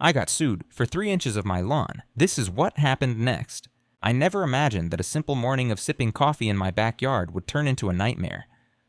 I got sued for 3 inches of my lawn. This is what happened next. I never imagined that a simple morning of sipping coffee in my backyard would turn into a nightmare.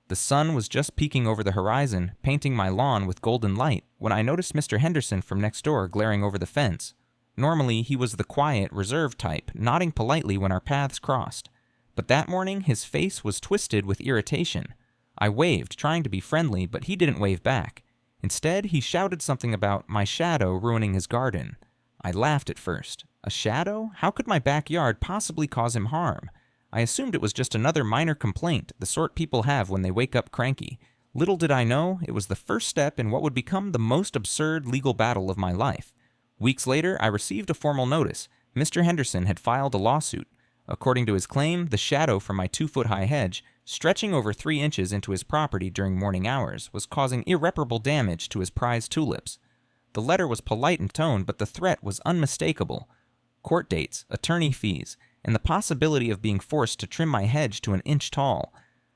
The sun was just peeking over the horizon, painting my lawn with golden light, when I noticed Mr. Henderson from next door glaring over the fence. Normally, he was the quiet, reserved type, nodding politely when our paths crossed. But that morning, his face was twisted with irritation. I waved, trying to be friendly, but he didn't wave back. Instead, he shouted something about my shadow ruining his garden. I laughed at first. A shadow? How could my backyard possibly cause him harm? I assumed it was just another minor complaint, the sort people have when they wake up cranky. Little did I know, it was the first step in what would become the most absurd legal battle of my life. Weeks later, I received a formal notice. Mr. Henderson had filed a lawsuit. According to his claim, the shadow from my 2-foot-high hedge, stretching over 3 inches into his property during morning hours, was causing irreparable damage to his prized tulips. The letter was polite in tone, but the threat was unmistakable. Court dates, attorney fees, and the possibility of being forced to trim my hedge to 1 inch tall.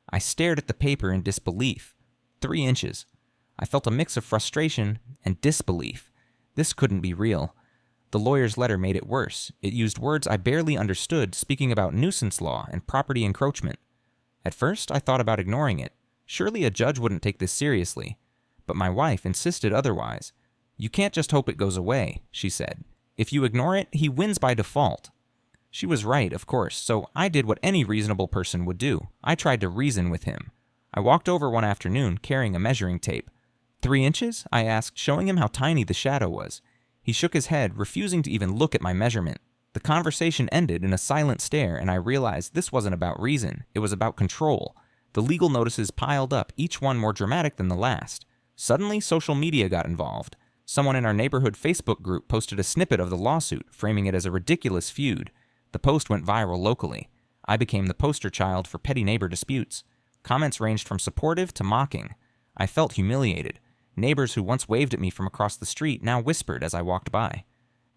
I stared at the paper in disbelief. 3 inches. I felt a mix of frustration and disbelief. This couldn't be real. The lawyer's letter made it worse. It used words I barely understood, speaking about nuisance law and property encroachment. At first, I thought about ignoring it. Surely a judge wouldn't take this seriously. But my wife insisted otherwise. "You can't just hope it goes away," she said. "If you ignore it, he wins by default." She was right, of course, so I did what any reasonable person would do. I tried to reason with him. I walked over one afternoon, carrying a measuring tape. 3 inches? I asked, showing him how tiny the shadow was. He shook his head, refusing to even look at my measurement. The conversation ended in a silent stare, and I realized this wasn't about reason. It was about control. The legal notices piled up, each one more dramatic than the last. Suddenly, social media got involved. Someone in our neighborhood Facebook group posted a snippet of the lawsuit, framing it as a ridiculous feud. The post went viral locally. I became the poster child for petty neighbor disputes. Comments ranged from supportive to mocking. I felt humiliated. Neighbors who once waved at me from across the street now whispered as I walked by.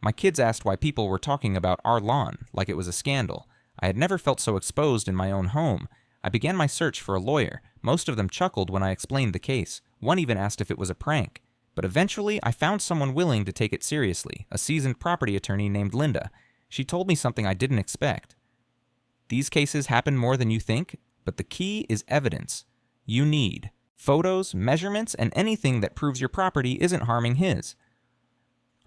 My kids asked why people were talking about our lawn, like it was a scandal. I had never felt so exposed in my own home. I began my search for a lawyer. Most of them chuckled when I explained the case. One even asked if it was a prank. But eventually, I found someone willing to take it seriously, a seasoned property attorney named Linda. She told me something I didn't expect. These cases happen more than you think, but the key is evidence. You need photos, measurements, and anything that proves your property isn't harming his.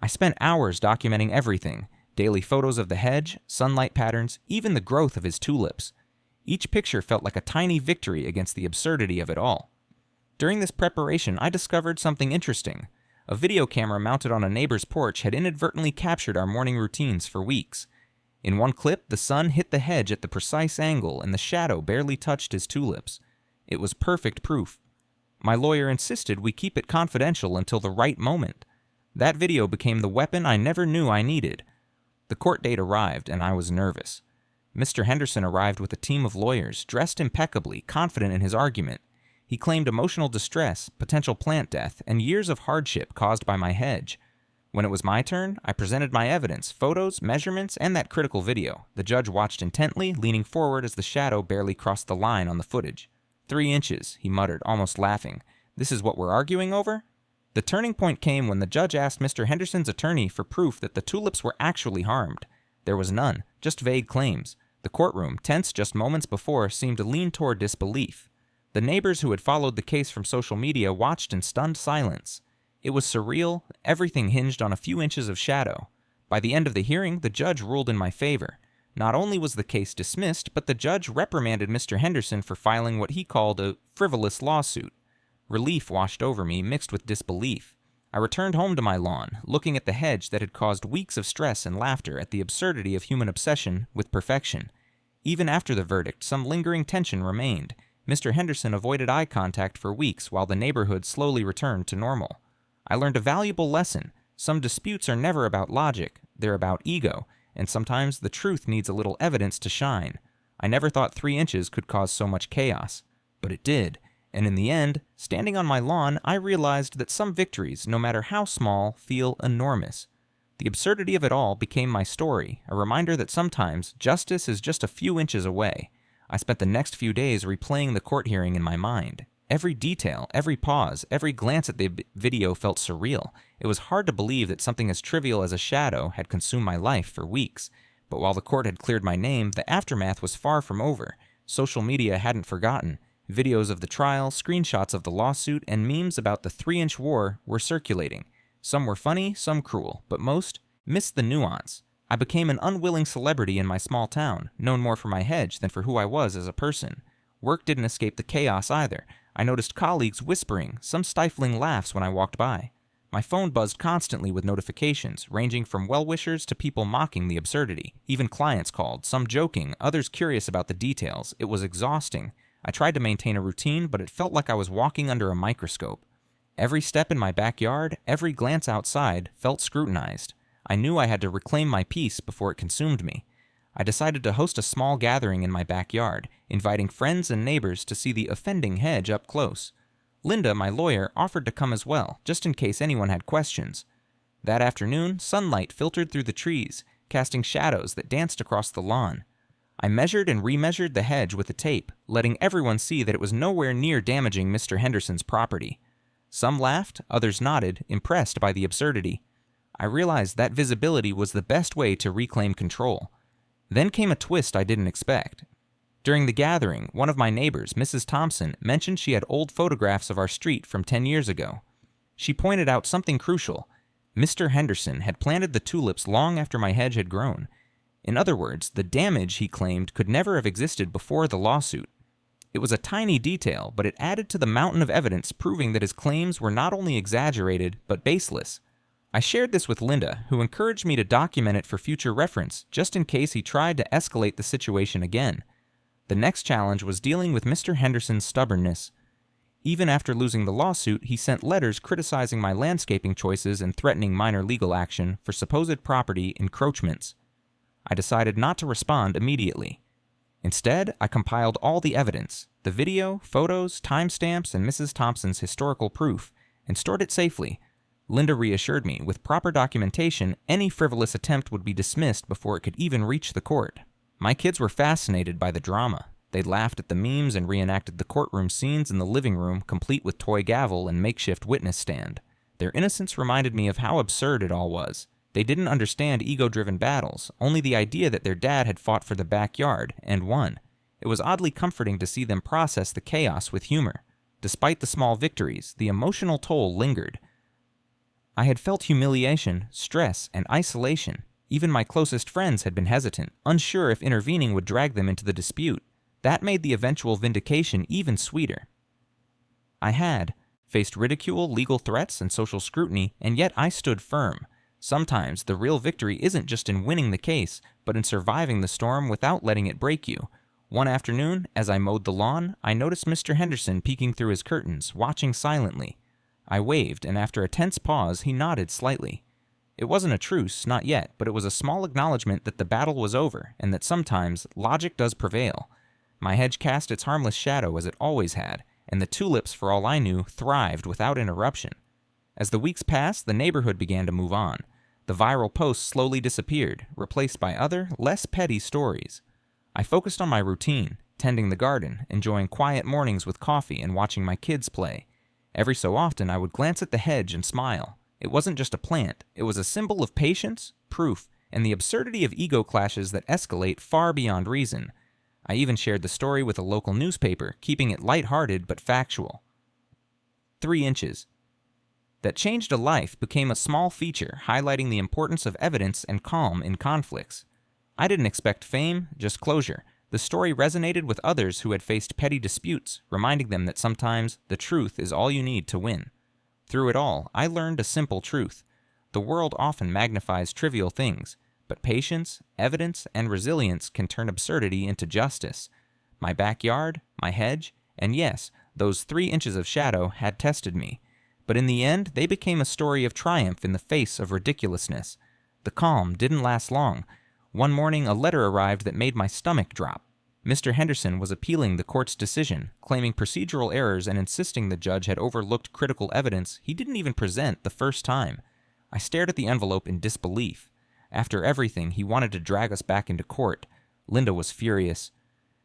I spent hours documenting everything, daily photos of the hedge, sunlight patterns, even the growth of his tulips. Each picture felt like a tiny victory against the absurdity of it all. During this preparation, I discovered something interesting. A video camera mounted on a neighbor's porch had inadvertently captured our morning routines for weeks. In one clip, the sun hit the hedge at the precise angle and the shadow barely touched his tulips. It was perfect proof. My lawyer insisted we keep it confidential until the right moment. That video became the weapon I never knew I needed. The court date arrived, and I was nervous. Mr. Henderson arrived with a team of lawyers, dressed impeccably, confident in his argument. He claimed emotional distress, potential plant death, and years of hardship caused by my hedge. When it was my turn, I presented my evidence, photos, measurements, and that critical video. The judge watched intently, leaning forward as the shadow barely crossed the line on the footage. 3 inches, he muttered, almost laughing. This is what we're arguing over? The turning point came when the judge asked Mr. Henderson's attorney for proof that the tulips were actually harmed. There was none, just vague claims. The courtroom, tense just moments before, seemed to lean toward disbelief. The neighbors who had followed the case from social media watched in stunned silence. It was surreal. Everything hinged on a few inches of shadow. By the end of the hearing, the judge ruled in my favor. Not only was the case dismissed, but the judge reprimanded Mr. Henderson for filing what he called a frivolous lawsuit. Relief washed over me, mixed with disbelief. I returned home to my lawn, looking at the hedge that had caused weeks of stress and laughter at the absurdity of human obsession with perfection. Even after the verdict, some lingering tension remained. Mr. Henderson avoided eye contact for weeks while the neighborhood slowly returned to normal. I learned a valuable lesson. Some disputes are never about logic, they're about ego, and sometimes the truth needs a little evidence to shine. I never thought 3 inches could cause so much chaos, but it did. And in the end, standing on my lawn, I realized that some victories, no matter how small, feel enormous. The absurdity of it all became my story, a reminder that sometimes justice is just a few inches away. I spent the next few days replaying the court hearing in my mind. Every detail, every pause, every glance at the video felt surreal. It was hard to believe that something as trivial as a shadow had consumed my life for weeks. But while the court had cleared my name, the aftermath was far from over. Social media hadn't forgotten. Videos of the trial, screenshots of the lawsuit, and memes about the 3-inch war were circulating. Some were funny, some cruel, but most missed the nuance. I became an unwilling celebrity in my small town, known more for my hedge than for who I was as a person. Work didn't escape the chaos either. I noticed colleagues whispering, some stifling laughs when I walked by. My phone buzzed constantly with notifications, ranging from well-wishers to people mocking the absurdity. Even clients called, some joking, others curious about the details. It was exhausting. I tried to maintain a routine, but it felt like I was walking under a microscope. Every step in my backyard, every glance outside, felt scrutinized. I knew I had to reclaim my peace before it consumed me. I decided to host a small gathering in my backyard, inviting friends and neighbors to see the offending hedge up close. Linda, my lawyer, offered to come as well, just in case anyone had questions. That afternoon, sunlight filtered through the trees, casting shadows that danced across the lawn. I measured and remeasured the hedge with a tape, letting everyone see that it was nowhere near damaging Mr. Henderson's property. Some laughed, others nodded, impressed by the absurdity. I realized that visibility was the best way to reclaim control. Then came a twist I didn't expect. During the gathering, one of my neighbors, Mrs. Thompson, mentioned she had old photographs of our street from 10 years ago. She pointed out something crucial. Mr. Henderson had planted the tulips long after my hedge had grown. In other words, the damage, he claimed, could never have existed before the lawsuit. It was a tiny detail, but it added to the mountain of evidence proving that his claims were not only exaggerated, but baseless. I shared this with Linda, who encouraged me to document it for future reference, just in case he tried to escalate the situation again. The next challenge was dealing with Mr. Henderson's stubbornness. Even after losing the lawsuit, he sent letters criticizing my landscaping choices and threatening minor legal action for supposed property encroachments. I decided not to respond immediately. Instead, I compiled all the evidence, the video, photos, timestamps, and Mrs. Thompson's historical proof, and stored it safely. Linda reassured me, with proper documentation, any frivolous attempt would be dismissed before it could even reach the court. My kids were fascinated by the drama. They laughed at the memes and reenacted the courtroom scenes in the living room, complete with toy gavel and makeshift witness stand. Their innocence reminded me of how absurd it all was. They didn't understand ego-driven battles, only the idea that their dad had fought for the backyard, and won. It was oddly comforting to see them process the chaos with humor. Despite the small victories, the emotional toll lingered. I had felt humiliation, stress, and isolation. Even my closest friends had been hesitant, unsure if intervening would drag them into the dispute. That made the eventual vindication even sweeter. I had faced ridicule, legal threats, and social scrutiny, and yet I stood firm. Sometimes the real victory isn't just in winning the case, but in surviving the storm without letting it break you. One afternoon, as I mowed the lawn, I noticed Mr. Henderson peeking through his curtains, watching silently. I waved, and after a tense pause, he nodded slightly. It wasn't a truce, not yet, but it was a small acknowledgement that the battle was over, and that sometimes logic does prevail. My hedge cast its harmless shadow as it always had, and the tulips, for all I knew, thrived without interruption. As the weeks passed, the neighborhood began to move on. The viral posts slowly disappeared, replaced by other, less petty stories. I focused on my routine, tending the garden, enjoying quiet mornings with coffee and watching my kids play. Every so often, I would glance at the hedge and smile. It wasn't just a plant, it was a symbol of patience, proof, and the absurdity of ego clashes that escalate far beyond reason. I even shared the story with a local newspaper, keeping it lighthearted but factual. 3 inches. That changed a life became a small feature, highlighting the importance of evidence and calm in conflicts. I didn't expect fame, just closure. The story resonated with others who had faced petty disputes, reminding them that sometimes the truth is all you need to win. Through it all, I learned a simple truth. The world often magnifies trivial things, but patience, evidence, and resilience can turn absurdity into justice. My backyard, my hedge, and yes, those 3 inches of shadow had tested me. But in the end, they became a story of triumph in the face of ridiculousness. The calm didn't last long. One morning, a letter arrived that made my stomach drop. Mr. Henderson was appealing the court's decision, claiming procedural errors and insisting the judge had overlooked critical evidence he didn't even present the first time. I stared at the envelope in disbelief. After everything, he wanted to drag us back into court. Linda was furious.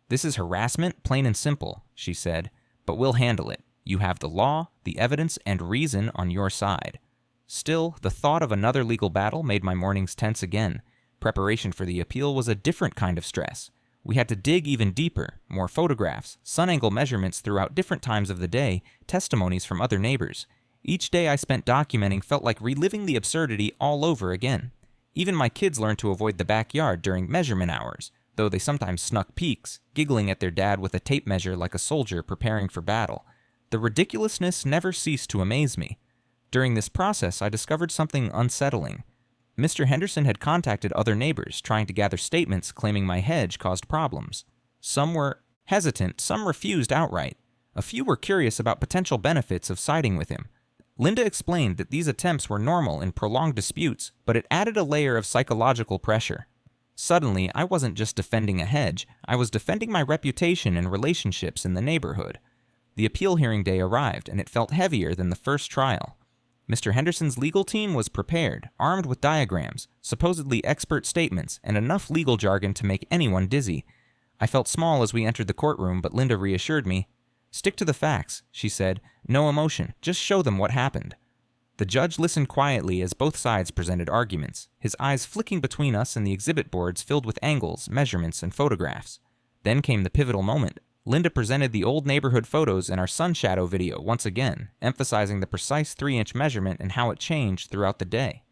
"This is harassment, plain and simple," she said, "but we'll handle it." You have the law, the evidence, and reason on your side. Still, the thought of another legal battle made my mornings tense again. Preparation for the appeal was a different kind of stress. We had to dig even deeper, more photographs, sun angle measurements throughout different times of the day, testimonies from other neighbors. Each day I spent documenting felt like reliving the absurdity all over again. Even my kids learned to avoid the backyard during measurement hours, though they sometimes snuck peeks, giggling at their dad with a tape measure like a soldier preparing for battle. The ridiculousness never ceased to amaze me. During this process, I discovered something unsettling. Mr. Henderson had contacted other neighbors, trying to gather statements claiming my hedge caused problems. Some were hesitant, some refused outright. A few were curious about potential benefits of siding with him. Linda explained that these attempts were normal in prolonged disputes, but it added a layer of psychological pressure. Suddenly, I wasn't just defending a hedge, I was defending my reputation and relationships in the neighborhood. The appeal hearing day arrived, and it felt heavier than the first trial. Mr. Henderson's legal team was prepared, armed with diagrams, supposedly expert statements, and enough legal jargon to make anyone dizzy. I felt small as we entered the courtroom, but Linda reassured me. "Stick to the facts," she said. "No emotion, just show them what happened." The judge listened quietly as both sides presented arguments, his eyes flicking between us and the exhibit boards filled with angles, measurements, and photographs. Then came the pivotal moment. Linda presented the old neighborhood photos in our sun shadow video once again, emphasizing the precise 3-inch measurement and how it changed throughout the day.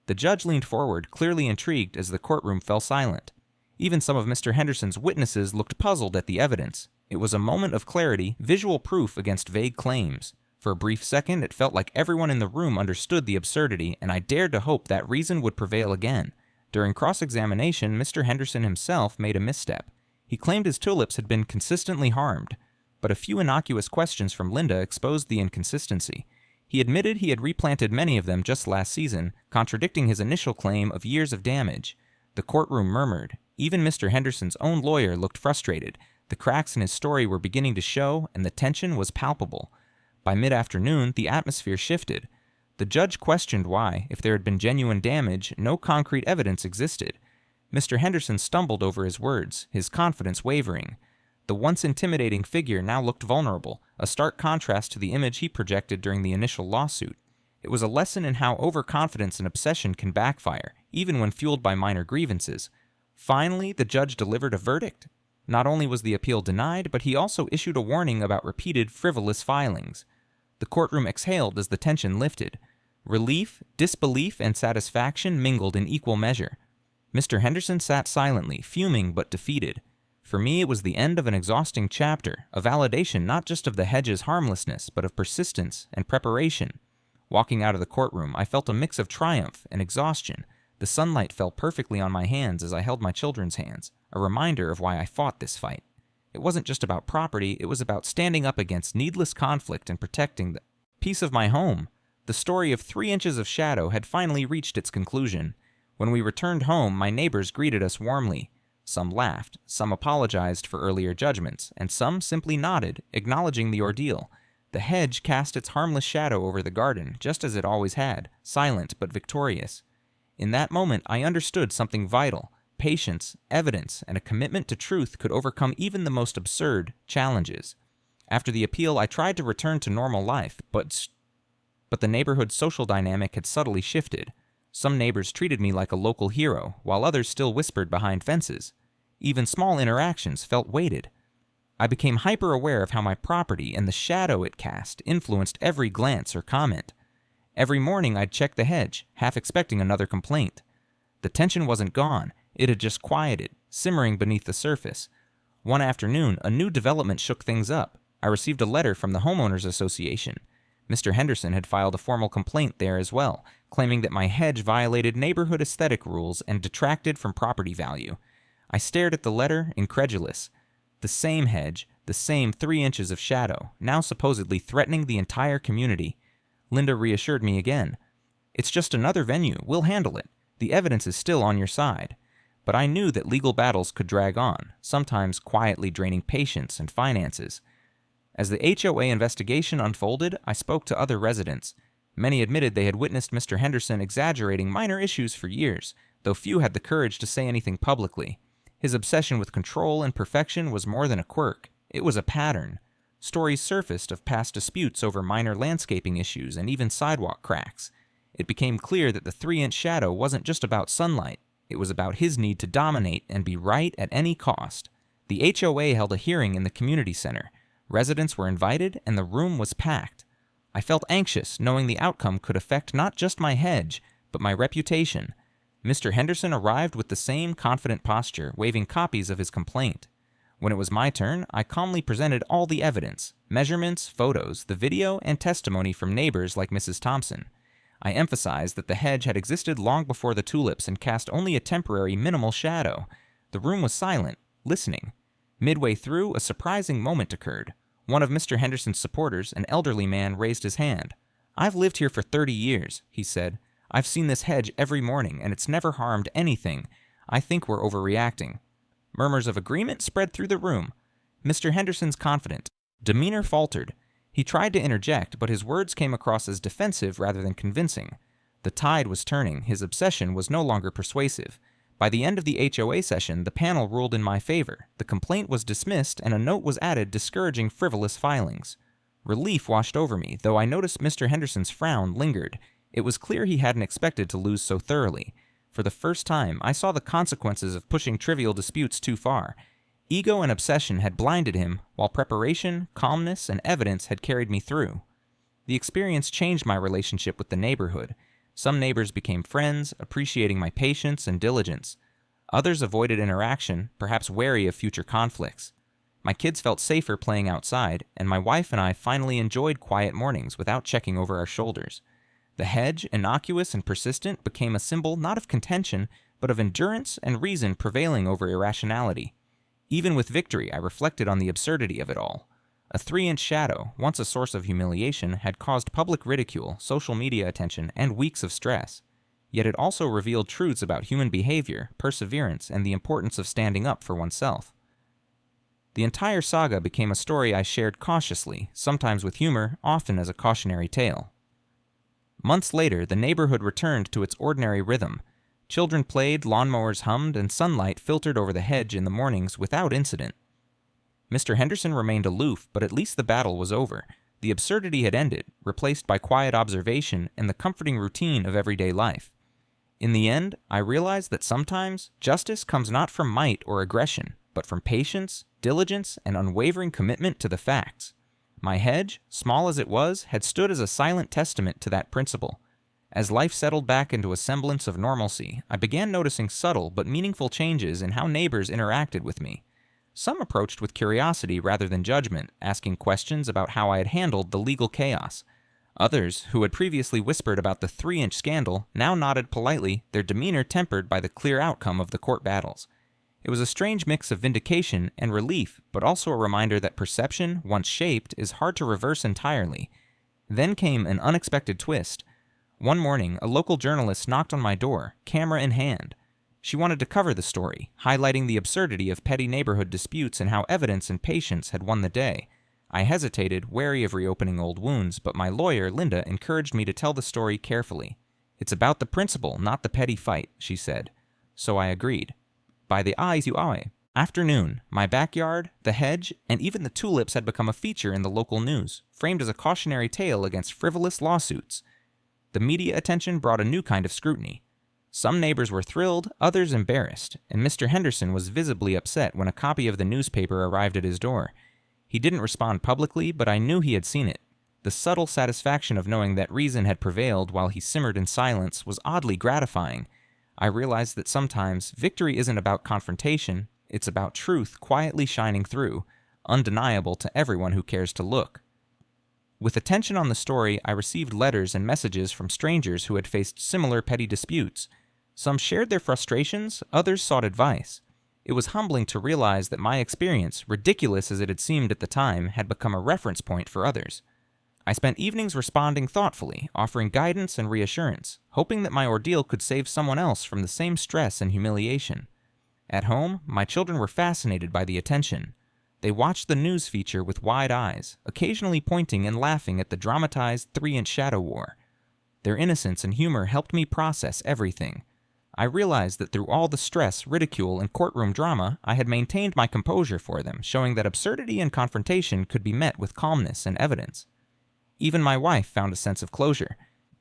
The judge leaned forward, clearly intrigued, as the courtroom fell silent. Even some of Mr. Henderson's witnesses looked puzzled at the evidence. It was a moment of clarity, visual proof against vague claims. For a brief second, it felt like everyone in the room understood the absurdity, and I dared to hope that reason would prevail again. During cross-examination, Mr. Henderson himself made a misstep. He claimed his tulips had been consistently harmed, but a few innocuous questions from Linda exposed the inconsistency. He admitted he had replanted many of them just last season, contradicting his initial claim of years of damage. The courtroom murmured. Even Mr. Henderson's own lawyer looked frustrated. The cracks in his story were beginning to show, and the tension was palpable. By mid-afternoon, the atmosphere shifted. The judge questioned why, if there had been genuine damage, no concrete evidence existed. Mr. Henderson stumbled over his words, his confidence wavering. The once intimidating figure now looked vulnerable, a stark contrast to the image he projected during the initial lawsuit. It was a lesson in how overconfidence and obsession can backfire, even when fueled by minor grievances. Finally, the judge delivered a verdict. Not only was the appeal denied, but he also issued a warning about repeated frivolous filings. The courtroom exhaled as the tension lifted. Relief, disbelief, and satisfaction mingled in equal measure. Mr. Henderson sat silently, fuming but defeated. For me, it was the end of an exhausting chapter, a validation not just of the hedge's harmlessness, but of persistence and preparation. Walking out of the courtroom, I felt a mix of triumph and exhaustion. The sunlight fell perfectly on my hands as I held my children's hands, a reminder of why I fought this fight. It wasn't just about property, it was about standing up against needless conflict and protecting the peace of my home. The story of 3 inches of shadow had finally reached its conclusion. When we returned home, my neighbors greeted us warmly. Some laughed, some apologized for earlier judgments, and some simply nodded, acknowledging the ordeal. The hedge cast its harmless shadow over the garden, just as it always had, silent but victorious. In that moment, I understood something vital. Patience, evidence, and a commitment to truth could overcome even the most absurd challenges. After the appeal, I tried to return to normal life, but the neighborhood's social dynamic had subtly shifted. Some neighbors treated me like a local hero, while others still whispered behind fences. Even small interactions felt weighted. I became hyper-aware of how my property and the shadow it cast influenced every glance or comment. Every morning I'd check the hedge, half expecting another complaint. The tension wasn't gone, it had just quieted, simmering beneath the surface. One afternoon, a new development shook things up. I received a letter from the Homeowners Association. Mr. Henderson had filed a formal complaint there as well, claiming that my hedge violated neighborhood aesthetic rules and detracted from property value. I stared at the letter, incredulous. The same hedge, the same 3 inches of shadow, now supposedly threatening the entire community. Linda reassured me again. "It's just another venue, we'll handle it. The evidence is still on your side." But I knew that legal battles could drag on, sometimes quietly draining patience and finances. As the HOA investigation unfolded, I spoke to other residents. Many admitted they had witnessed Mr. Henderson exaggerating minor issues for years, though few had the courage to say anything publicly. His obsession with control and perfection was more than a quirk. It was a pattern. Stories surfaced of past disputes over minor landscaping issues and even sidewalk cracks. It became clear that the 3-inch shadow wasn't just about sunlight. It was about his need to dominate and be right at any cost. The HOA held a hearing in the community center. Residents were invited, and the room was packed. I felt anxious, knowing the outcome could affect not just my hedge, but my reputation. Mr. Henderson arrived with the same confident posture, waving copies of his complaint. When it was my turn, I calmly presented all the evidence, measurements, photos, the video, and testimony from neighbors like Mrs. Thompson. I emphasized that the hedge had existed long before the tulips and cast only a temporary, minimal shadow. The room was silent, listening. Midway through, a surprising moment occurred. One of Mr. Henderson's supporters, an elderly man, raised his hand. "I've lived here for 30 years, he said. "I've seen this hedge every morning, and it's never harmed anything. I think we're overreacting." Murmurs of agreement spread through the room. Mr. Henderson's confident demeanor faltered. He tried to interject, but his words came across as defensive rather than convincing. The tide was turning. His obsession was no longer persuasive. By the end of the HOA session, the panel ruled in my favor. The complaint was dismissed, and a note was added discouraging frivolous filings. Relief washed over me, though I noticed Mr. Henderson's frown lingered. It was clear he hadn't expected to lose so thoroughly. For the first time, I saw the consequences of pushing trivial disputes too far. Ego and obsession had blinded him, while preparation, calmness, and evidence had carried me through. The experience changed my relationship with the neighborhood. Some neighbors became friends, appreciating my patience and diligence. Others avoided interaction, perhaps wary of future conflicts. My kids felt safer playing outside, and my wife and I finally enjoyed quiet mornings without checking over our shoulders. The hedge, innocuous and persistent, became a symbol not of contention, but of endurance and reason prevailing over irrationality. Even with victory, I reflected on the absurdity of it all. A 3-inch shadow, once a source of humiliation, had caused public ridicule, social media attention, and weeks of stress. Yet it also revealed truths about human behavior, perseverance, and the importance of standing up for oneself. The entire saga became a story I shared cautiously, sometimes with humor, often as a cautionary tale. Months later, the neighborhood returned to its ordinary rhythm. Children played, lawnmowers hummed, and sunlight filtered over the hedge in the mornings without incident. Mr. Henderson remained aloof, but at least the battle was over. The absurdity had ended, replaced by quiet observation and the comforting routine of everyday life. In the end, I realized that sometimes justice comes not from might or aggression, but from patience, diligence, and unwavering commitment to the facts. My hedge, small as it was, had stood as a silent testament to that principle. As life settled back into a semblance of normalcy, I began noticing subtle but meaningful changes in how neighbors interacted with me. Some approached with curiosity rather than judgment, asking questions about how I had handled the legal chaos. Others, who had previously whispered about the 3-inch scandal, now nodded politely, their demeanor tempered by the clear outcome of the court battles. It was a strange mix of vindication and relief, but also a reminder that perception, once shaped, is hard to reverse entirely. Then came an unexpected twist. One morning, a local journalist knocked on my door, camera in hand. She wanted to cover the story, highlighting the absurdity of petty neighborhood disputes and how evidence and patience had won the day. I hesitated, wary of reopening old wounds, but my lawyer, Linda, encouraged me to tell the story carefully. "It's about the principle, not the petty fight," she said. So I agreed. By the eyes you eye. Afternoon, my backyard, the hedge, and even the tulips had become a feature in the local news, framed as a cautionary tale against frivolous lawsuits. The media attention brought a new kind of scrutiny. Some neighbors were thrilled, others embarrassed, and Mr. Henderson was visibly upset when a copy of the newspaper arrived at his door. He didn't respond publicly, but I knew he had seen it. The subtle satisfaction of knowing that reason had prevailed while he simmered in silence was oddly gratifying. I realized that sometimes victory isn't about confrontation, it's about truth quietly shining through, undeniable to everyone who cares to look. With attention on the story, I received letters and messages from strangers who had faced similar petty disputes. Some shared their frustrations, others sought advice. It was humbling to realize that my experience, ridiculous as it had seemed at the time, had become a reference point for others. I spent evenings responding thoughtfully, offering guidance and reassurance, hoping that my ordeal could save someone else from the same stress and humiliation. At home, my children were fascinated by the attention. They watched the news feature with wide eyes, occasionally pointing and laughing at the dramatized 3-inch shadow war. Their innocence and humor helped me process everything. I realized that through all the stress, ridicule, and courtroom drama, I had maintained my composure for them, showing that absurdity and confrontation could be met with calmness and evidence. Even my wife found a sense of closure.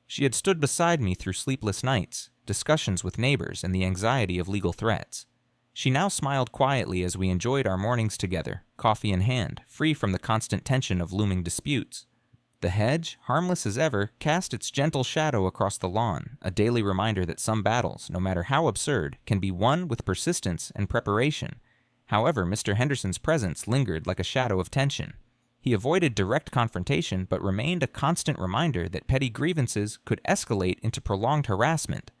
She had stood beside me through sleepless nights, discussions with neighbors, and the anxiety of legal threats. She now smiled quietly as we enjoyed our mornings together, coffee in hand, free from the constant tension of looming disputes. The hedge, harmless as ever, cast its gentle shadow across the lawn, a daily reminder that some battles, no matter how absurd, can be won with persistence and preparation. However, Mr. Henderson's presence lingered like a shadow of tension. He avoided direct confrontation but remained a constant reminder that petty grievances could escalate into prolonged harassment.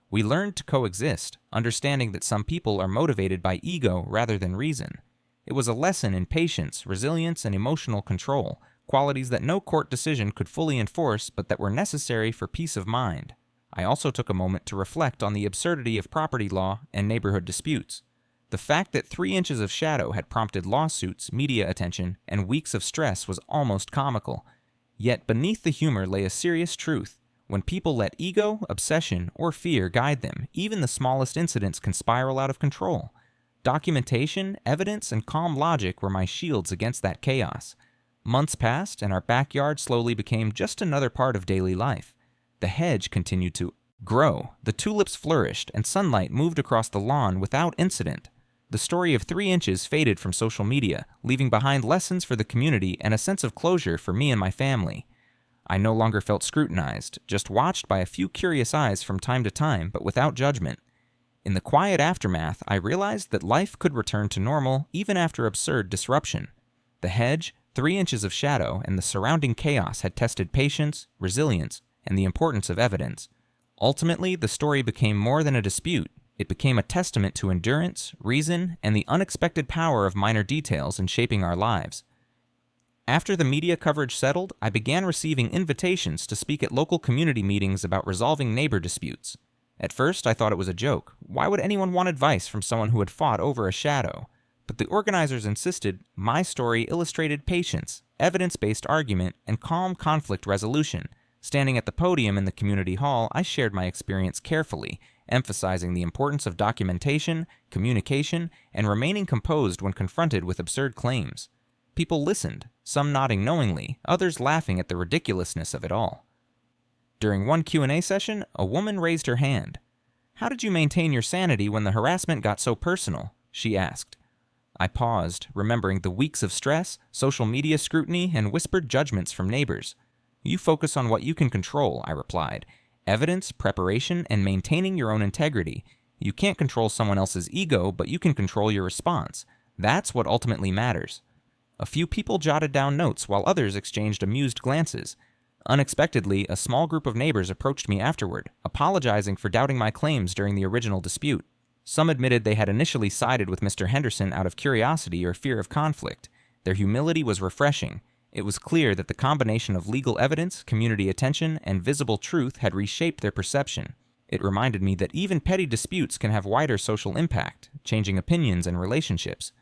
We learned to coexist, understanding that some people are motivated by ego rather than reason. It was a lesson in patience, resilience, and emotional control, qualities that no court decision could fully enforce but that were necessary for peace of mind. I also took a moment to reflect on the absurdity of property law and neighborhood disputes. The fact that 3 inches of shadow had prompted lawsuits, media attention, and weeks of stress was almost comical. Yet beneath the humor lay a serious truth. When people let ego, obsession, or fear guide them, even the smallest incidents can spiral out of control. Documentation, evidence, and calm logic were my shields against that chaos. Months passed, and our backyard slowly became just another part of daily life. The hedge continued to grow, the tulips flourished, and sunlight moved across the lawn without incident. The story of 3 inches faded from social media, leaving behind lessons for the community and a sense of closure for me and my family. I no longer felt scrutinized, just watched by a few curious eyes from time to time, but without judgment. In the quiet aftermath, I realized that life could return to normal even after absurd disruption. The hedge, 3 inches of shadow, and the surrounding chaos had tested patience, resilience, and the importance of evidence. Ultimately, the story became more than a dispute. It became a testament to endurance, reason, and the unexpected power of minor details in shaping our lives. After the media coverage settled, I began receiving invitations to speak at local community meetings about resolving neighbor disputes. At first, I thought it was a joke. Why would anyone want advice from someone who had fought over a shadow? But the organizers insisted my story illustrated patience, evidence-based argument, and calm conflict resolution. Standing at the podium in the community hall, I shared my experience carefully, emphasizing the importance of documentation, communication, and remaining composed when confronted with absurd claims. People listened, some nodding knowingly, others laughing at the ridiculousness of it all. During one Q&A session, a woman raised her hand. "How did you maintain your sanity when the harassment got so personal?" she asked. I paused, remembering the weeks of stress, social media scrutiny, and whispered judgments from neighbors. "You focus on what you can control," I replied. "Evidence, preparation, and maintaining your own integrity. You can't control someone else's ego, but you can control your response. That's what ultimately matters." A few people jotted down notes while others exchanged amused glances. Unexpectedly, a small group of neighbors approached me afterward, apologizing for doubting my claims during the original dispute. Some admitted they had initially sided with Mr. Henderson out of curiosity or fear of conflict. Their humility was refreshing. It was clear that the combination of legal evidence, community attention, and visible truth had reshaped their perception. It reminded me that even petty disputes can have wider social impact, changing opinions and relationships.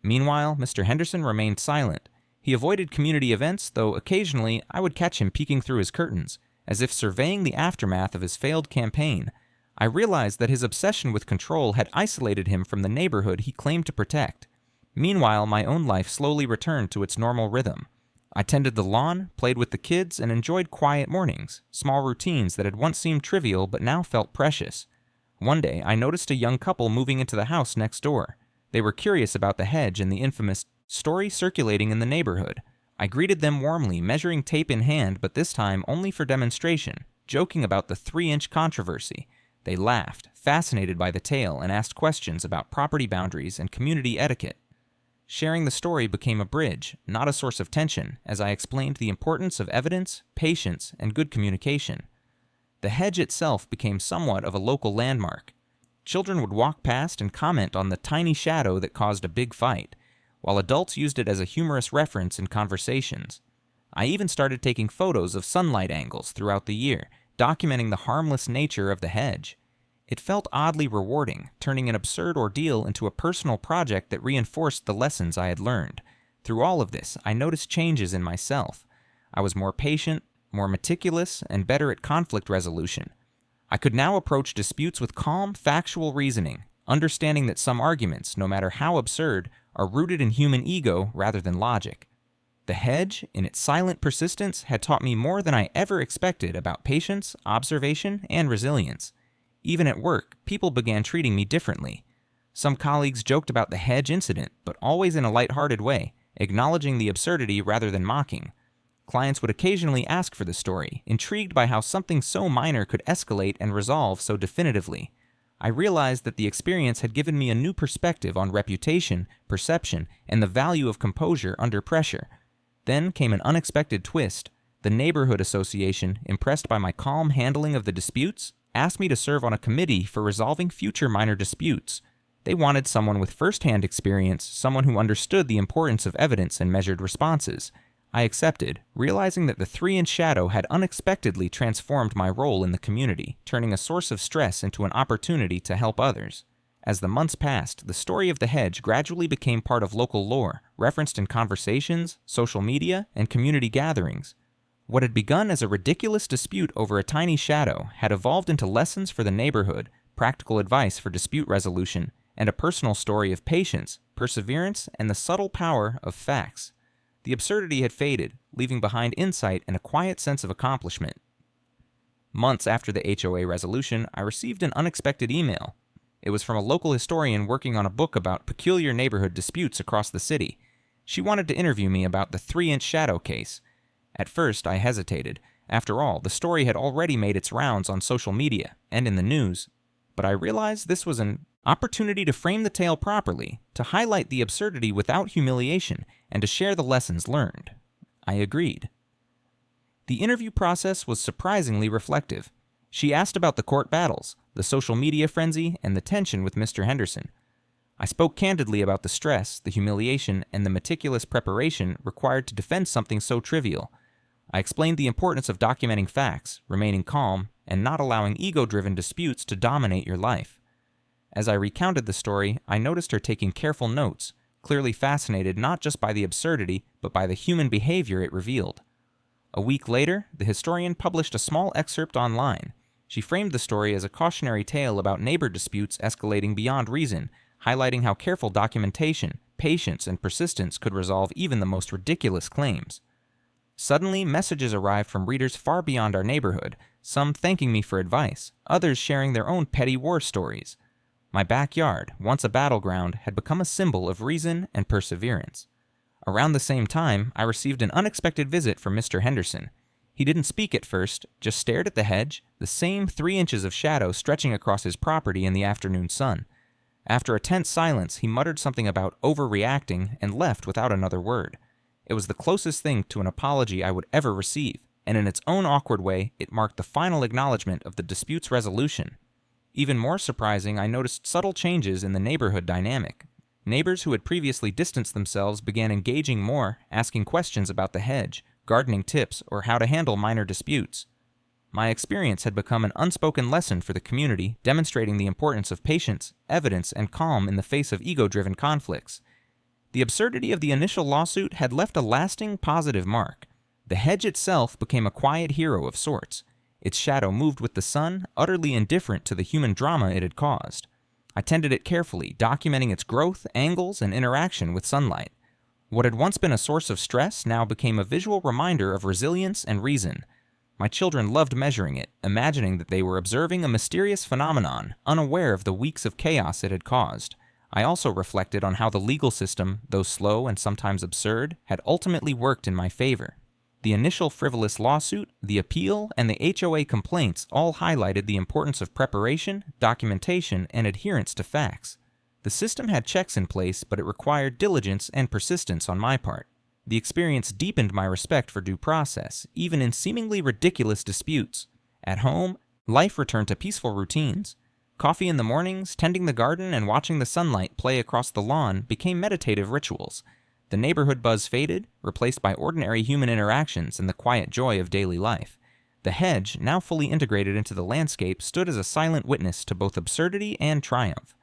Meanwhile, Mr. Henderson remained silent. He avoided community events, though occasionally I would catch him peeking through his curtains, as if surveying the aftermath of his failed campaign. I realized that his obsession with control had isolated him from the neighborhood he claimed to protect. Meanwhile, my own life slowly returned to its normal rhythm. I tended the lawn, played with the kids, and enjoyed quiet mornings, small routines that had once seemed trivial but now felt precious. One day, I noticed a young couple moving into the house next door. They were curious about the hedge and the infamous story circulating in the neighborhood. I greeted them warmly, measuring tape in hand, but this time only for demonstration, joking about the 3-inch controversy. They laughed, fascinated by the tale, and asked questions about property boundaries and community etiquette. Sharing the story became a bridge, not a source of tension, as I explained the importance of evidence, patience, and good communication. The hedge itself became somewhat of a local landmark. Children would walk past and comment on the tiny shadow that caused a big fight, while adults used it as a humorous reference in conversations. I even started taking photos of sunlight angles throughout the year, documenting the harmless nature of the hedge. It felt oddly rewarding, turning an absurd ordeal into a personal project that reinforced the lessons I had learned. Through all of this, I noticed changes in myself. I was more patient, more meticulous, and better at conflict resolution. I could now approach disputes with calm, factual reasoning, understanding that some arguments, no matter how absurd, are rooted in human ego rather than logic. The hedge, in its silent persistence, had taught me more than I ever expected about patience, observation, and resilience. Even at work, people began treating me differently. Some colleagues joked about the hedge incident, but always in a lighthearted way, acknowledging the absurdity rather than mocking. Clients would occasionally ask for the story, intrigued by how something so minor could escalate and resolve so definitively. I realized that the experience had given me a new perspective on reputation, perception, and the value of composure under pressure. Then came an unexpected twist. The neighborhood association, impressed by my calm handling of the disputes, asked me to serve on a committee for resolving future minor disputes. They wanted someone with first-hand experience, someone who understood the importance of evidence and measured responses. I accepted, realizing that the 3-inch shadow had unexpectedly transformed my role in the community, turning a source of stress into an opportunity to help others. As the months passed, the story of the hedge gradually became part of local lore, referenced in conversations, social media, and community gatherings. What had begun as a ridiculous dispute over a tiny shadow had evolved into lessons for the neighborhood, practical advice for dispute resolution, and a personal story of patience, perseverance, and the subtle power of facts. The absurdity had faded, leaving behind insight and a quiet sense of accomplishment. Months after the HOA resolution, I received an unexpected email. It was from a local historian working on a book about peculiar neighborhood disputes across the city. She wanted to interview me about the 3-inch shadow case. At first, I hesitated. After all, the story had already made its rounds on social media and in the news. But I realized this was an opportunity to frame the tale properly, to highlight the absurdity without humiliation, and to share the lessons learned. I agreed. The interview process was surprisingly reflective. She asked about the court battles, the social media frenzy, and the tension with Mr. Henderson. I spoke candidly about the stress, the humiliation, and the meticulous preparation required to defend something so trivial. I explained the importance of documenting facts, remaining calm, and not allowing ego-driven disputes to dominate your life. As I recounted the story, I noticed her taking careful notes, clearly fascinated not just by the absurdity, but by the human behavior it revealed. A week later, the historian published a small excerpt online. She framed the story as a cautionary tale about neighbor disputes escalating beyond reason, highlighting how careful documentation, patience, and persistence could resolve even the most ridiculous claims. Suddenly, messages arrived from readers far beyond our neighborhood, some thanking me for advice, others sharing their own petty war stories. My backyard, once a battleground, had become a symbol of reason and perseverance. Around the same time, I received an unexpected visit from Mr. Henderson. He didn't speak at first, just stared at the hedge, the same 3 inches of shadow stretching across his property in the afternoon sun. After a tense silence, he muttered something about overreacting and left without another word. It was the closest thing to an apology I would ever receive, and in its own awkward way, it marked the final acknowledgement of the dispute's resolution. Even more surprising, I noticed subtle changes in the neighborhood dynamic. Neighbors who had previously distanced themselves began engaging more, asking questions about the hedge, gardening tips, or how to handle minor disputes. My experience had become an unspoken lesson for the community, demonstrating the importance of patience, evidence, and calm in the face of ego-driven conflicts. The absurdity of the initial lawsuit had left a lasting, positive mark. The hedge itself became a quiet hero of sorts. Its shadow moved with the sun, utterly indifferent to the human drama it had caused. I tended it carefully, documenting its growth, angles, and interaction with sunlight. What had once been a source of stress now became a visual reminder of resilience and reason. My children loved measuring it, imagining that they were observing a mysterious phenomenon, unaware of the weeks of chaos it had caused. I also reflected on how the legal system, though slow and sometimes absurd, had ultimately worked in my favor. The initial frivolous lawsuit, the appeal, and the HOA complaints all highlighted the importance of preparation, documentation, and adherence to facts. The system had checks in place, but it required diligence and persistence on my part. The experience deepened my respect for due process, even in seemingly ridiculous disputes. At home, life returned to peaceful routines. Coffee in the mornings, tending the garden, and watching the sunlight play across the lawn became meditative rituals. The neighborhood buzz faded, replaced by ordinary human interactions and the quiet joy of daily life. The hedge, now fully integrated into the landscape, stood as a silent witness to both absurdity and triumph.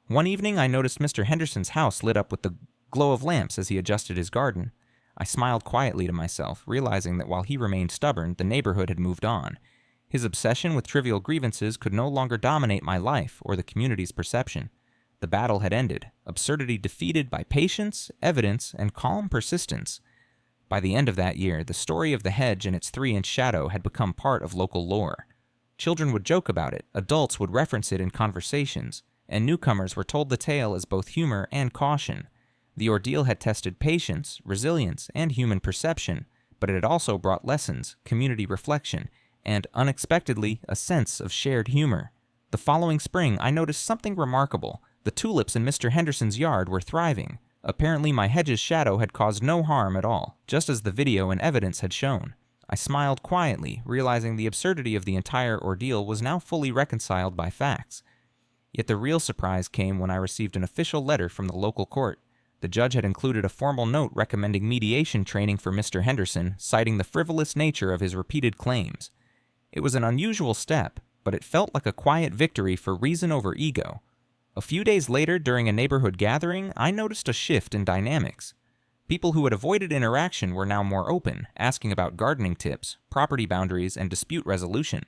One evening, I noticed Mr. Henderson's house lit up with the glow of lamps as he adjusted his garden. I smiled quietly to myself, realizing that while he remained stubborn, the neighborhood had moved on. His obsession with trivial grievances could no longer dominate my life or the community's perception. The battle had ended, absurdity defeated by patience, evidence, and calm persistence. By the end of that year, the story of the hedge and its 3-inch shadow had become part of local lore. Children would joke about it, adults would reference it in conversations, and newcomers were told the tale as both humor and caution. The ordeal had tested patience, resilience, and human perception, but it had also brought lessons, community reflection, and, unexpectedly, a sense of shared humor. The following spring, I noticed something remarkable. The tulips in Mr. Henderson's yard were thriving. Apparently, my hedge's shadow had caused no harm at all, just as the video and evidence had shown. I smiled quietly, realizing the absurdity of the entire ordeal was now fully reconciled by facts. Yet the real surprise came when I received an official letter from the local court. The judge had included a formal note recommending mediation training for Mr. Henderson, citing the frivolous nature of his repeated claims. It was an unusual step, but it felt like a quiet victory for reason over ego. A few days later, during a neighborhood gathering, I noticed a shift in dynamics. People who had avoided interaction were now more open, asking about gardening tips, property boundaries, and dispute resolution.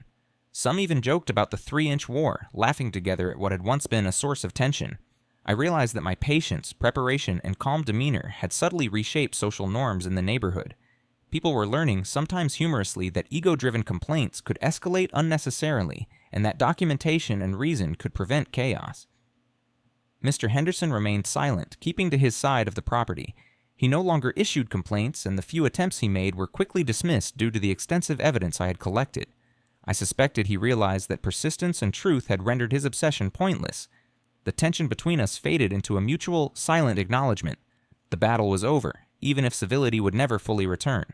Some even joked about the 3-inch war, laughing together at what had once been a source of tension. I realized that my patience, preparation, and calm demeanor had subtly reshaped social norms in the neighborhood. People were learning, sometimes humorously, that ego-driven complaints could escalate unnecessarily, and that documentation and reason could prevent chaos. Mr. Henderson remained silent, keeping to his side of the property. He no longer issued complaints, and the few attempts he made were quickly dismissed due to the extensive evidence I had collected. I suspected he realized that persistence and truth had rendered his obsession pointless. The tension between us faded into a mutual, silent acknowledgement. The battle was over, even if civility would never fully return.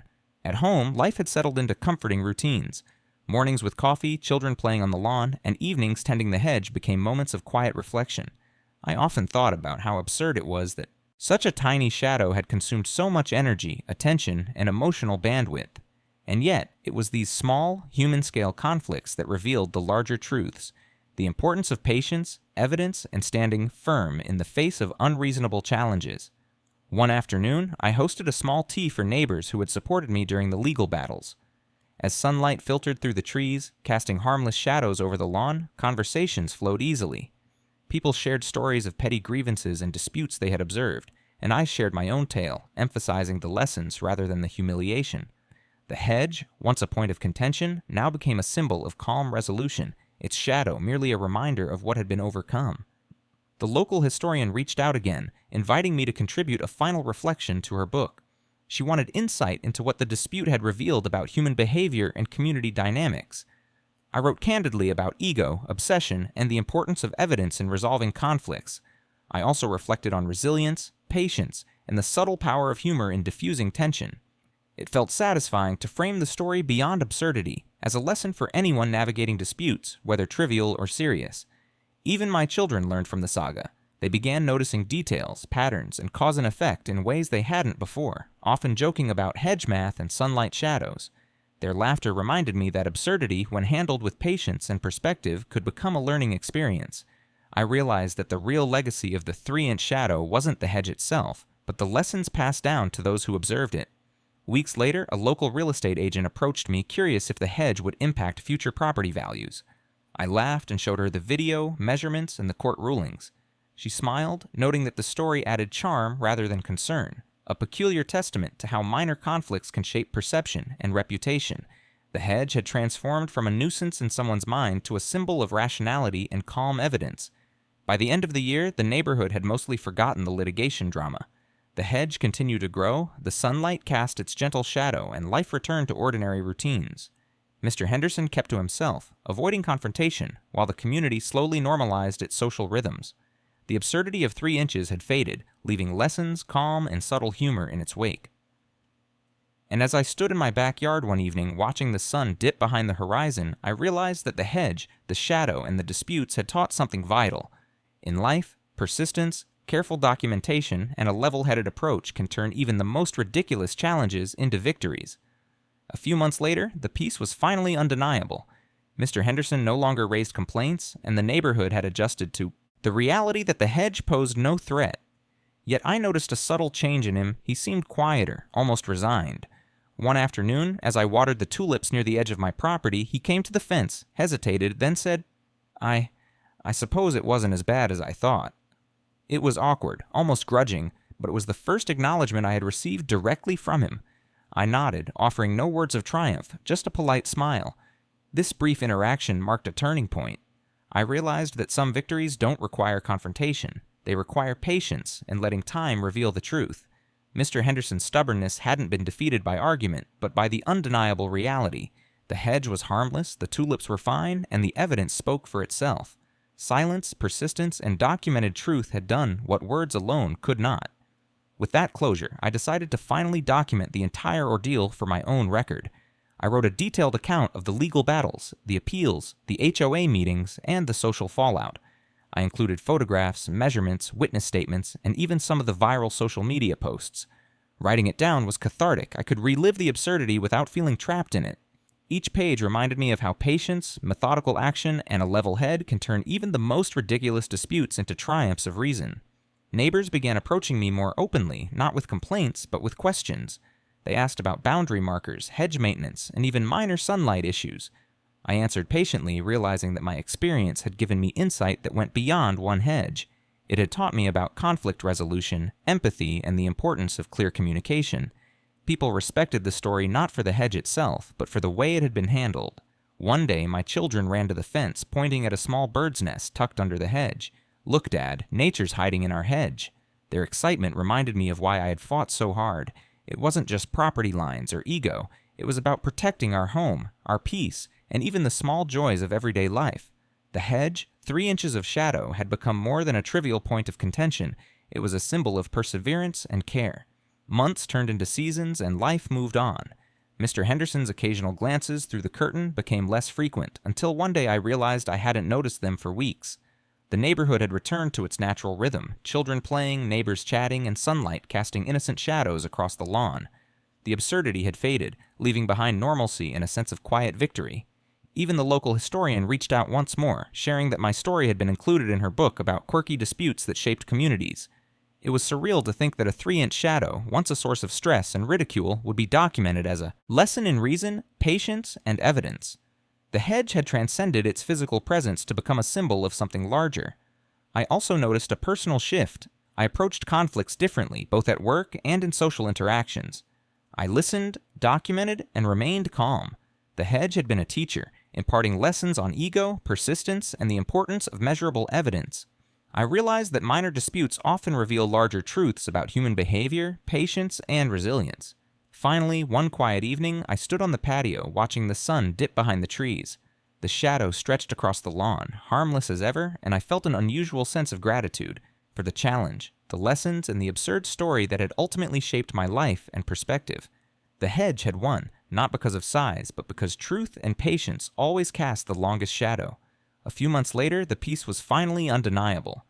At home, life had settled into comforting routines. Mornings with coffee, children playing on the lawn, and evenings tending the hedge became moments of quiet reflection. I often thought about how absurd it was that such a tiny shadow had consumed so much energy, attention, and emotional bandwidth. And yet, it was these small, human-scale conflicts that revealed the larger truths, the importance of patience, evidence, and standing firm in the face of unreasonable challenges. One afternoon, I hosted a small tea for neighbors who had supported me during the legal battles. As sunlight filtered through the trees, casting harmless shadows over the lawn, conversations flowed easily. People shared stories of petty grievances and disputes they had observed, and I shared my own tale, emphasizing the lessons rather than the humiliation. The hedge, once a point of contention, now became a symbol of calm resolution, its shadow merely a reminder of what had been overcome. The local historian reached out again, inviting me to contribute a final reflection to her book. She wanted insight into what the dispute had revealed about human behavior and community dynamics. I wrote candidly about ego, obsession, and the importance of evidence in resolving conflicts. I also reflected on resilience, patience, and the subtle power of humor in diffusing tension. It felt satisfying to frame the story beyond absurdity, as a lesson for anyone navigating disputes, whether trivial or serious. Even my children learned from the saga. They began noticing details, patterns, and cause and effect in ways they hadn't before, often joking about hedge math and sunlight shadows. Their laughter reminded me that absurdity, when handled with patience and perspective, could become a learning experience. I realized that the real legacy of the 3-inch shadow wasn't the hedge itself, but the lessons passed down to those who observed it. Weeks later, a local real estate agent approached me, curious if the hedge would impact future property values. I laughed and showed her the video, measurements, and the court rulings. She smiled, noting that the story added charm rather than concern, a peculiar testament to how minor conflicts can shape perception and reputation. The hedge had transformed from a nuisance in someone's mind to a symbol of rationality and calm evidence. By the end of the year, the neighborhood had mostly forgotten the litigation drama. The hedge continued to grow, the sunlight cast its gentle shadow, and life returned to ordinary routines. Mr. Henderson kept to himself, avoiding confrontation, while the community slowly normalized its social rhythms. The absurdity of 3 inches had faded, leaving lessons, calm, and subtle humor in its wake. And as I stood in my backyard one evening watching the sun dip behind the horizon, I realized that the hedge, the shadow, and the disputes had taught something vital. In life, persistence, careful documentation, and a level-headed approach can turn even the most ridiculous challenges into victories. A few months later, the peace was finally undeniable. Mr. Henderson no longer raised complaints, and the neighborhood had adjusted to the reality that the hedge posed no threat. Yet I noticed a subtle change in him. He seemed quieter, almost resigned. One afternoon, as I watered the tulips near the edge of my property, he came to the fence, hesitated, then said, I suppose it wasn't as bad as I thought. It was awkward, almost grudging, but it was the first acknowledgement I had received directly from him. I nodded, offering no words of triumph, just a polite smile. This brief interaction marked a turning point. I realized that some victories don't require confrontation. They require patience and letting time reveal the truth. Mr. Henderson's stubbornness hadn't been defeated by argument, but by the undeniable reality. The hedge was harmless, the tulips were fine, and the evidence spoke for itself. Silence, persistence, and documented truth had done what words alone could not. With that closure, I decided to finally document the entire ordeal for my own record. I wrote a detailed account of the legal battles, the appeals, the HOA meetings, and the social fallout. I included photographs, measurements, witness statements, and even some of the viral social media posts. Writing it down was cathartic. I could relive the absurdity without feeling trapped in it. Each page reminded me of how patience, methodical action, and a level head can turn even the most ridiculous disputes into triumphs of reason. Neighbors began approaching me more openly, not with complaints, but with questions. They asked about boundary markers, hedge maintenance, and even minor sunlight issues. I answered patiently, realizing that my experience had given me insight that went beyond one hedge. It had taught me about conflict resolution, empathy, and the importance of clear communication. People respected the story not for the hedge itself, but for the way it had been handled. One day, my children ran to the fence, pointing at a small bird's nest tucked under the hedge. "Look, Dad, nature's hiding in our hedge." Their excitement reminded me of why I had fought so hard. It wasn't just property lines or ego. It was about protecting our home, our peace, and even the small joys of everyday life. The hedge, 3 inches of shadow, had become more than a trivial point of contention. It was a symbol of perseverance and care. Months turned into seasons, and life moved on. Mr. Henderson's occasional glances through the curtain became less frequent, until one day I realized I hadn't noticed them for weeks. The neighborhood had returned to its natural rhythm, children playing, neighbors chatting, and sunlight casting innocent shadows across the lawn. The absurdity had faded, leaving behind normalcy and a sense of quiet victory. Even the local historian reached out once more, sharing that my story had been included in her book about quirky disputes that shaped communities. It was surreal to think that a 3-inch shadow, once a source of stress and ridicule, would be documented as a lesson in reason, patience, and evidence. The hedge had transcended its physical presence to become a symbol of something larger. I also noticed a personal shift. I approached conflicts differently, both at work and in social interactions. I listened, documented, and remained calm. The hedge had been a teacher, imparting lessons on ego, persistence, and the importance of measurable evidence. I realized that minor disputes often reveal larger truths about human behavior, patience, and resilience. Finally, one quiet evening, I stood on the patio watching the sun dip behind the trees. The shadow stretched across the lawn, harmless as ever, and I felt an unusual sense of gratitude for the challenge, the lessons, and the absurd story that had ultimately shaped my life and perspective. The hedge had won, not because of size, but because truth and patience always cast the longest shadow. A few months later, the peace was finally undeniable.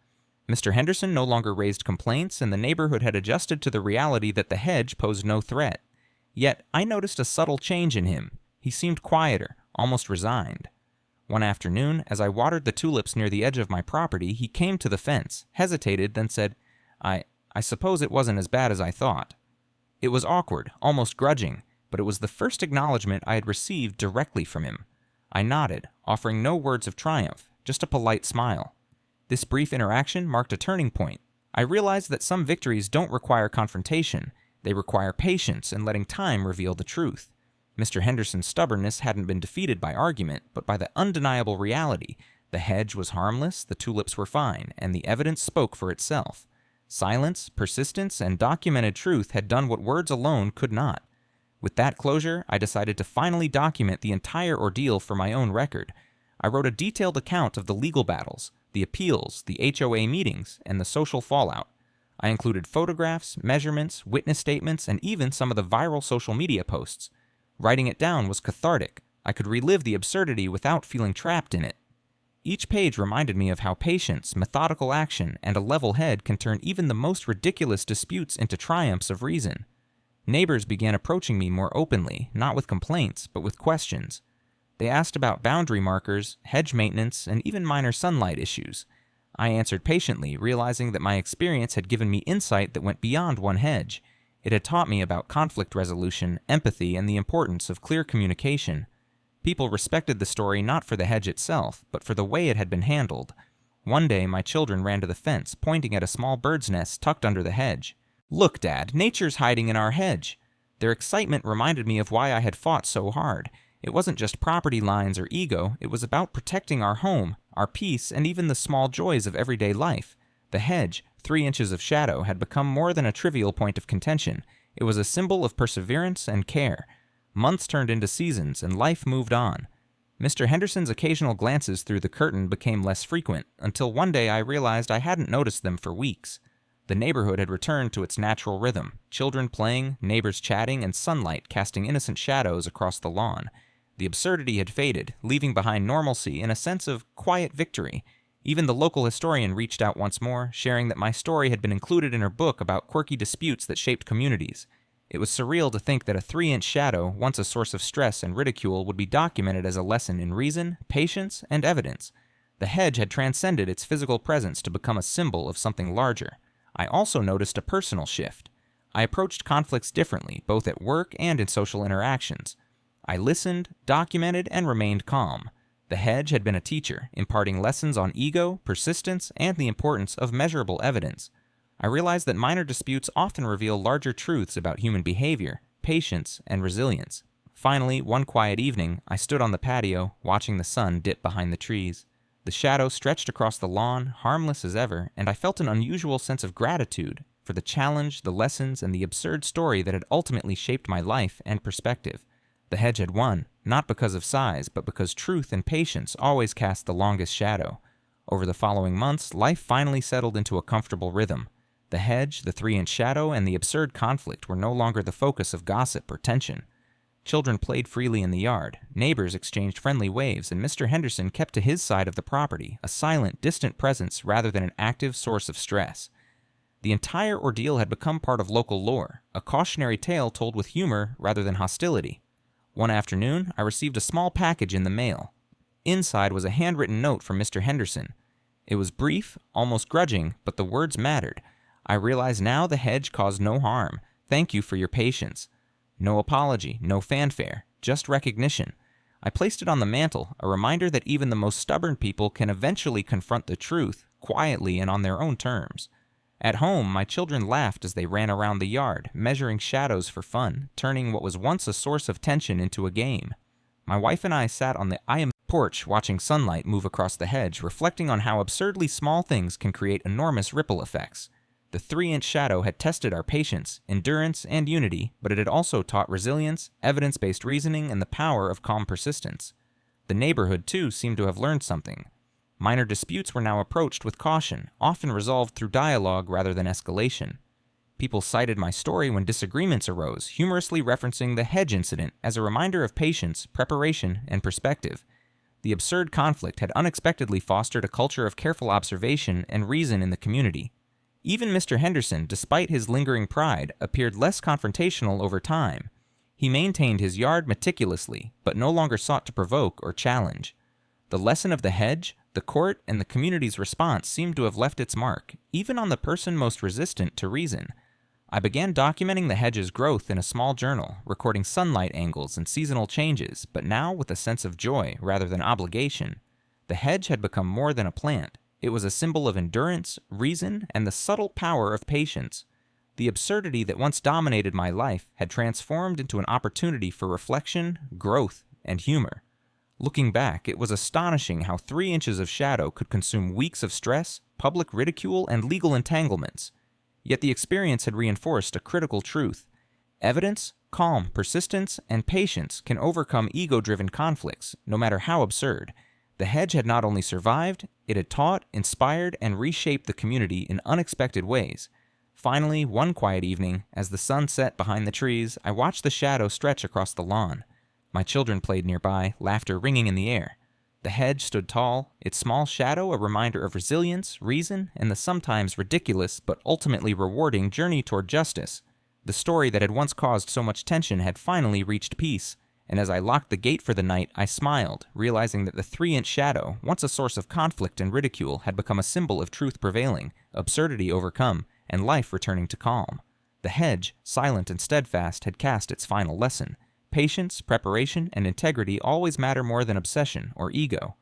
Mr. Henderson no longer raised complaints, and the neighborhood had adjusted to the reality that the hedge posed no threat. Yet, I noticed a subtle change in him. He seemed quieter, almost resigned. One afternoon, as I watered the tulips near the edge of my property, he came to the fence, hesitated, then said, I suppose it wasn't as bad as I thought." It was awkward, almost grudging, but it was the first acknowledgement I had received directly from him. I nodded, offering no words of triumph, just a polite smile. This brief interaction marked a turning point. I realized that some victories don't require confrontation. They require patience and letting time reveal the truth. Mr. Henderson's stubbornness hadn't been defeated by argument, but by the undeniable reality. The hedge was harmless, the tulips were fine, and the evidence spoke for itself. Silence, persistence, and documented truth had done what words alone could not. With that closure, I decided to finally document the entire ordeal for my own record. I wrote a detailed account of the legal battles, the appeals, the HOA meetings, and the social fallout. I included photographs, measurements, witness statements, and even some of the viral social media posts. Writing it down was cathartic. I could relive the absurdity without feeling trapped in it. Each page reminded me of how patience, methodical action, and a level head can turn even the most ridiculous disputes into triumphs of reason. Neighbors began approaching me more openly, not with complaints, but with questions. They asked about boundary markers, hedge maintenance, and even minor sunlight issues. I answered patiently, realizing that my experience had given me insight that went beyond one hedge. It had taught me about conflict resolution, empathy, and the importance of clear communication. People respected the story not for the hedge itself, but for the way it had been handled. One day, my children ran to the fence, pointing at a small bird's nest tucked under the hedge. "Look, Dad, nature's hiding in our hedge." Their excitement reminded me of why I had fought so hard. It wasn't just property lines or ego, it was about protecting our home, our peace, and even the small joys of everyday life. The hedge, 3 inches of shadow, had become more than a trivial point of contention. It was a symbol of perseverance and care. Months turned into seasons, and life moved on. Mr. Henderson's occasional glances through the curtain became less frequent, until one day I realized I hadn't noticed them for weeks. The neighborhood had returned to its natural rhythm, children playing, neighbors chatting, and sunlight casting innocent shadows across the lawn. The absurdity had faded, leaving behind normalcy and a sense of quiet victory. Even the local historian reached out once more, sharing that my story had been included in her book about quirky disputes that shaped communities. It was surreal to think that a 3-inch shadow, once a source of stress and ridicule, would be documented as a lesson in reason, patience, and evidence. The hedge had transcended its physical presence to become a symbol of something larger. I also noticed a personal shift. I approached conflicts differently, both at work and in social interactions. I listened, documented, and remained calm. The hedge had been a teacher, imparting lessons on ego, persistence, and the importance of measurable evidence. I realized that minor disputes often reveal larger truths about human behavior, patience, and resilience. Finally, one quiet evening, I stood on the patio, watching the sun dip behind the trees. The shadow stretched across the lawn, harmless as ever, and I felt an unusual sense of gratitude for the challenge, the lessons, and the absurd story that had ultimately shaped my life and perspective. The hedge had won, not because of size, but because truth and patience always cast the longest shadow. Over the following months, life finally settled into a comfortable rhythm. The hedge, the 3-inch shadow, and the absurd conflict were no longer the focus of gossip or tension. Children played freely in the yard, neighbors exchanged friendly waves, and Mr. Henderson kept to his side of the property, a silent, distant presence rather than an active source of stress. The entire ordeal had become part of local lore, a cautionary tale told with humor rather than hostility. One afternoon, I received a small package in the mail. Inside was a handwritten note from Mr. Henderson. It was brief, almost grudging, but the words mattered. I realize now the hedge caused no harm. Thank you for your patience. No apology, no fanfare, just recognition. I placed it on the mantel, a reminder that even the most stubborn people can eventually confront the truth, quietly and on their own terms. At home, my children laughed as they ran around the yard, measuring shadows for fun, turning what was once a source of tension into a game. My wife and I sat on the porch watching sunlight move across the hedge, reflecting on how absurdly small things can create enormous ripple effects. The 3-inch shadow had tested our patience, endurance, and unity, but it had also taught resilience, evidence-based reasoning, and the power of calm persistence. The neighborhood, too, seemed to have learned something. Minor disputes were now approached with caution, often resolved through dialogue rather than escalation. People cited my story when disagreements arose, humorously referencing the hedge incident as a reminder of patience, preparation, and perspective. The absurd conflict had unexpectedly fostered a culture of careful observation and reason in the community. Even Mr. Henderson, despite his lingering pride, appeared less confrontational over time. He maintained his yard meticulously, but no longer sought to provoke or challenge. The lesson of the hedge, the court, and the community's response seemed to have left its mark, even on the person most resistant to reason. I began documenting the hedge's growth in a small journal, recording sunlight angles and seasonal changes, but now with a sense of joy rather than obligation. The hedge had become more than a plant. It was a symbol of endurance, reason, and the subtle power of patience. The absurdity that once dominated my life had transformed into an opportunity for reflection, growth, and humor. Looking back, it was astonishing how 3 inches of shadow could consume weeks of stress, public ridicule, and legal entanglements. Yet the experience had reinforced a critical truth. Evidence, calm, persistence, and patience can overcome ego-driven conflicts, no matter how absurd. The hedge had not only survived, it had taught, inspired, and reshaped the community in unexpected ways. Finally, one quiet evening, as the sun set behind the trees, I watched the shadow stretch across the lawn. My children played nearby, laughter ringing in the air. The hedge stood tall, its small shadow a reminder of resilience, reason, and the sometimes ridiculous but ultimately rewarding journey toward justice. The story that had once caused so much tension had finally reached peace, and as I locked the gate for the night, I smiled, realizing that the 3-inch shadow, once a source of conflict and ridicule, had become a symbol of truth prevailing, absurdity overcome, and life returning to calm. The hedge, silent and steadfast, had cast its final lesson. Patience, preparation, and integrity always matter more than obsession or ego.